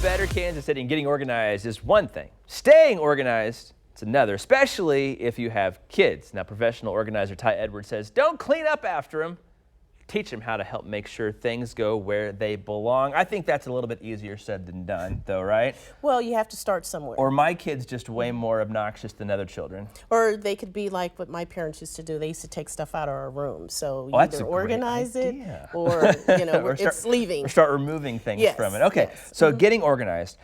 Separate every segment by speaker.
Speaker 1: better Kansas City, and getting organized is one thing. Staying organized, it's another, especially if you have kids. Now, professional organizer Ty Edwards says, don't clean up after them. Teach them how to help make sure things go where they belong. I think that's a little bit easier said than done, though, right?
Speaker 2: Well, you have to start somewhere.
Speaker 1: Or my kid's just way more obnoxious than other children.
Speaker 2: Or they could be like what my parents used to do. They used to take stuff out of our room. So you
Speaker 1: That's
Speaker 2: either
Speaker 1: a great
Speaker 2: organize it
Speaker 1: idea.
Speaker 2: or, it's leaving.
Speaker 1: Or start removing things
Speaker 2: Yes,
Speaker 1: from it. Okay,
Speaker 2: yes.
Speaker 1: so getting organized,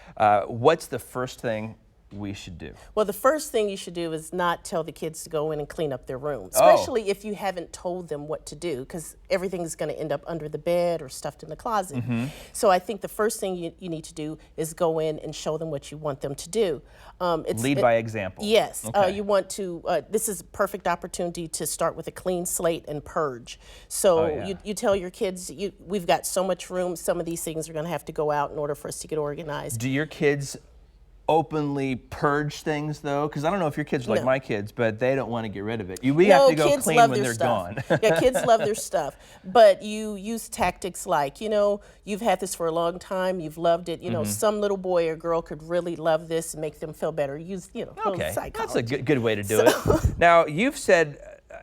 Speaker 1: what's the first thing we should do?
Speaker 2: Well, the first thing you should do is not tell the kids to go in and clean up their room, especially if you haven't told them what to do, because everything's going to end up under the bed or stuffed in the closet. So I think the first thing you need to do is go in and show them what you want them to do.
Speaker 1: Lead by example.
Speaker 2: Yes.
Speaker 1: Okay.
Speaker 2: You want to, this is a perfect opportunity to start with a clean slate and purge. So you tell your kids, we've got so much room, some of these things are going to have to go out in order for us to get organized.
Speaker 1: Do your kids openly purge things, though? Because I don't know if your kids are like my kids, but they don't want to get rid of it. We have to go clean when they're gone.
Speaker 2: Yeah, kids love their stuff. But you use tactics like, you've had this for a long time, you've loved it. Some little boy or girl could really love this and make them feel better. Use,
Speaker 1: Okay,
Speaker 2: psychology.
Speaker 1: that's a good way to do it. Now, you've said,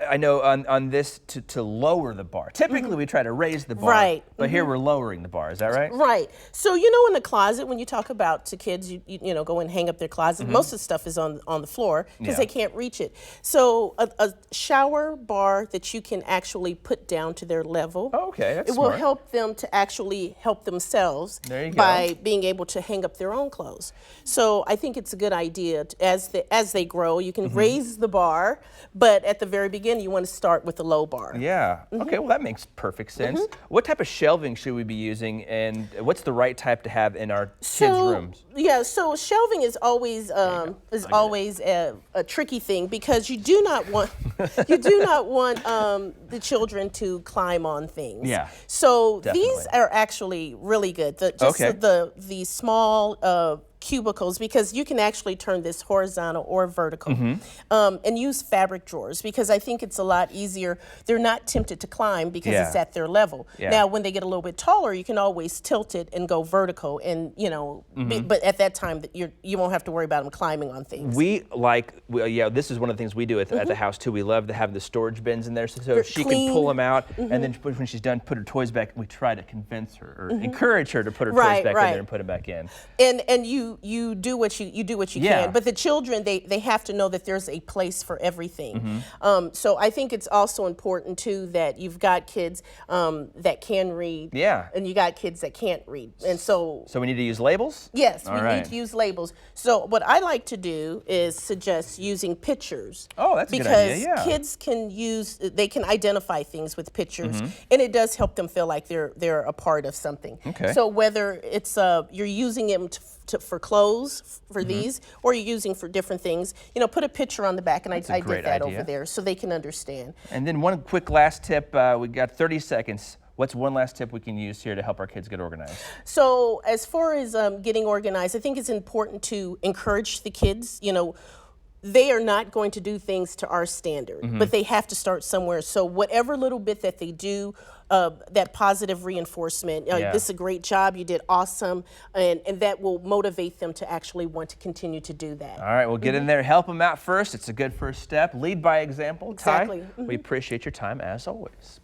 Speaker 1: I know on this to lower the bar. Typically we try to raise the bar,
Speaker 2: right.
Speaker 1: But here we're lowering the bar, is that right?
Speaker 2: Right. So in the closet, when you talk about to kids, you go and hang up their closet, most of the stuff is on the floor because they can't reach it. So a shower bar that you can actually put down to their level.
Speaker 1: Oh, okay, that's
Speaker 2: It will
Speaker 1: smart.
Speaker 2: help them to actually help themselves
Speaker 1: by
Speaker 2: being able to hang up their own clothes. So I think it's a good idea as they grow. You can raise the bar, but at the very beginning, you want to start with a low bar.
Speaker 1: Yeah. Okay, well, that makes perfect sense. What type of shelving should we be using, and what's the right type to have in our kids' rooms?
Speaker 2: Yeah, so shelving is always a tricky thing because you do not want the children to climb on things.
Speaker 1: Yeah.
Speaker 2: So
Speaker 1: definitely.
Speaker 2: These are actually really good. The small cubicles, because you can actually turn this horizontal or vertical, and use fabric drawers, because I think it's a lot easier. They're not tempted to climb because it's at their level. Now, when they get a little bit taller, you can always tilt it and go vertical, and but at that time, you won't have to worry about them climbing on things.
Speaker 1: This is one of the things we do at the house too. We love to have the storage bins in there, so she can pull them out, and then when she's done, put her toys back. We try to convince her or encourage her to put her toys back in there and put them back in.
Speaker 2: And you do what you can, but the children they have to know that there's a place for everything. So I think it's also important too that you've got kids that can read, and you got kids that can't read, and so
Speaker 1: we need to use labels.
Speaker 2: Yes, we need to use labels. So what I like to do is suggest using pictures.
Speaker 1: Oh, that's a good idea.
Speaker 2: Because kids can identify things with pictures, and it does help them feel like they're a part of something.
Speaker 1: Okay.
Speaker 2: So whether it's you're using them for clothes for these, or you're using for different things, put a picture on the back, and I did that over there so they can understand.
Speaker 1: And then one quick last tip, we got 30 seconds. What's one last tip we can use here to help our kids get organized?
Speaker 2: So as far as getting organized, I think it's important to encourage the kids. They are not going to do things to our standard, but they have to start somewhere. So whatever little bit that they do, that positive reinforcement, this is a great job, you did awesome, and that will motivate them to actually want to continue to do that.
Speaker 1: All right, well, get in there, help them out first. It's a good first step. Lead by example.
Speaker 2: Exactly.
Speaker 1: Ty, we appreciate your time as always.